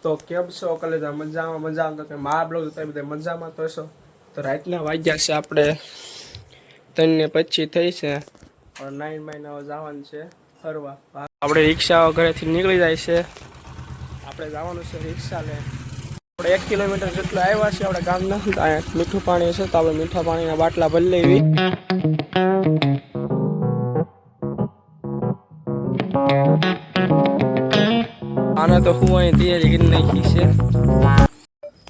તો કેમ છો કલેજા? મજામાં તો કે મારા બ્લોગ તો બધા મજામાં તો છો. તો રાતના વાગ્યા છે આપણે 3:25 થઈ છે અને 9 મહિના જવાનું છે ફરવા. આપણે રિક્ષા ઘરેથી નીકળી જાય છે, આપણે જવાનું છે રિક્ષા લે. આપણે 1 કિલોમીટર જેટલા આવ્યા છે આપણે ગામના. મીઠું પાણી છે તો આપણે મીઠા પાણીના બાટલા ભરી લેવી. આને તો હું અહીં તૈયારી કરી નાખી છે.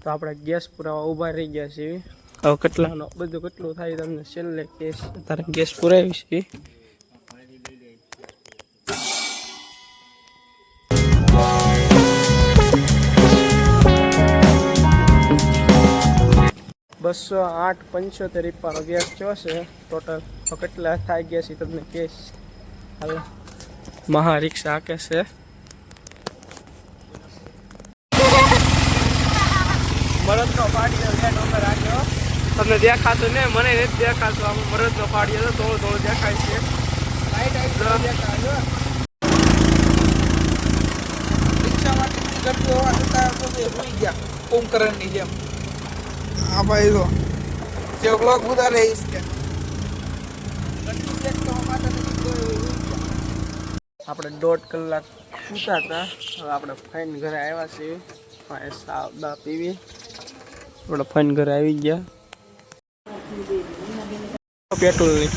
તો આપણે ગેસ પુરાવા ઊભા રહી ગયા છીએ. હવે કેટલાનો બધું કેટલું થાય તમને છેલ્લે કેસ. અત્યારે ગેસ પુરાવી છે. ₹208.75 ગેસ થયો છે ટોટલ. તો કેટલા થાય ગયા છે તમને કેસ. હાલો મહા રિક્ષા હાકે છે. મરદનો ફાડીઓ લેટ અંદર રાખ્યો. તમને દેખાતું ને? મને નથી દેખાતું. આમ મરદનો ફાડીઓ તો થોડું દેખાય છે. રિક્ષામાંથી કરતો હોઈ ગયા કુંભકરણની જેમ. હા ભાઈ જો જે બ્લોગ ઉતારે છે. આપણે 1.5 કલાક સૂતા હતા. હવે આપણે ફાઈન ઘરે આવ્યા છીએ. સાદા પીવી આપણે ફાઈન ઘરે આવી ગયા. પેટ્રોલની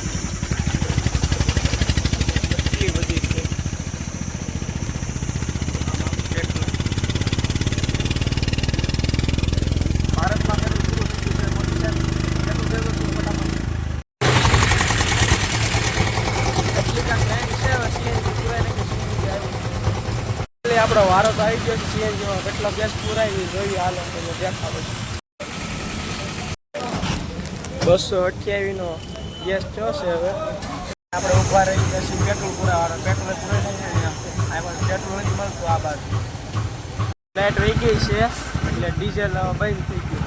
આપણો વારો તો આવી ગયો છે સીએનજીમાં. કેટલો ગેસ પુરાવી જોઈએ હાલો તમે દેખાડો. 228નો ગેસ થયો છે. હવે આપણે ઊભા રહી ગયા છીએ પેટ્રોલ પુરાવાનો. પેટ્રોલ પુરાઈ જાય પેટ્રોલ નથી મળતું આ બાજુ. લાઇટ વહી ગઈ છે એટલે ડીઝલ બંધ થઈ ગયું.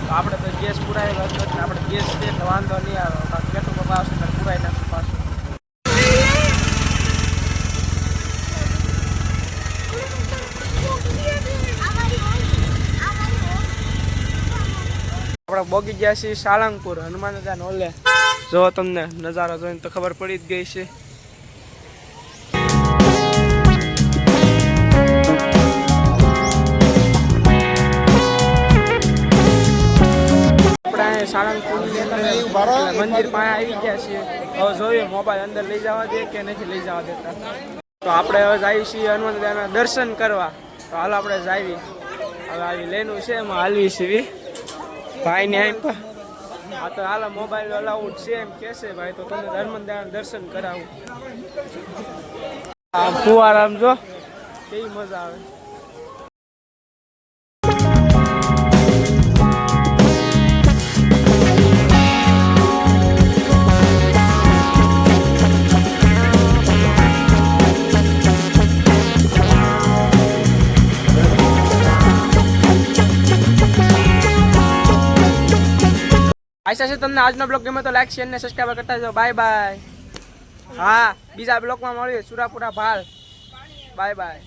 તો આપણે તો ગેસ પુરાવેલો હતો એટલે આપણે ગેસ છે એટલે વાંધો નહીં આવે. પેટ્રોલ પંપ આવશે એટલે પુરાઈ નાખશું પાછું. આપણે બોગી ગયા છીએ સાળંગપુર હનુમાન દાદાનો ઓલે. જો તમને નજારો જોઈને તો ખબર પડી જ ગઈ છે. આપણે સાળંગપુરની મંદિર પાસે આવી ગયા છીએ. હવે જોઈએ મોબાઈલ અંદર લઈ જવા દે કે નથી લઈ જવા દેતા. તો આપણે હવે જઈએ છીએ હનુમાન દાદાના દર્શન કરવા. તો હાલ આપણે જઈએ. હવે આવી લેનું છે એમાં હાલવી છીએ. ભાઈ ને આપ્યા. આ તો હાલ મોબાઈલ અલાઉડ છે એમ કહેશે ભાઈ. તો તમને હનુમાન દર્શન કરાવું. આ ફુવારા આમ જો કેવી મજા આવે. આશા છે તમને આજનો બ્લોગ ગમે તો લાઈક શેર ને સબસ્ક્રાઈબ કરતા જાઓ. Bye bye. હા બીજા બ્લોગમાં મળીએ. સુરાપુરા ભાલ. Bye by.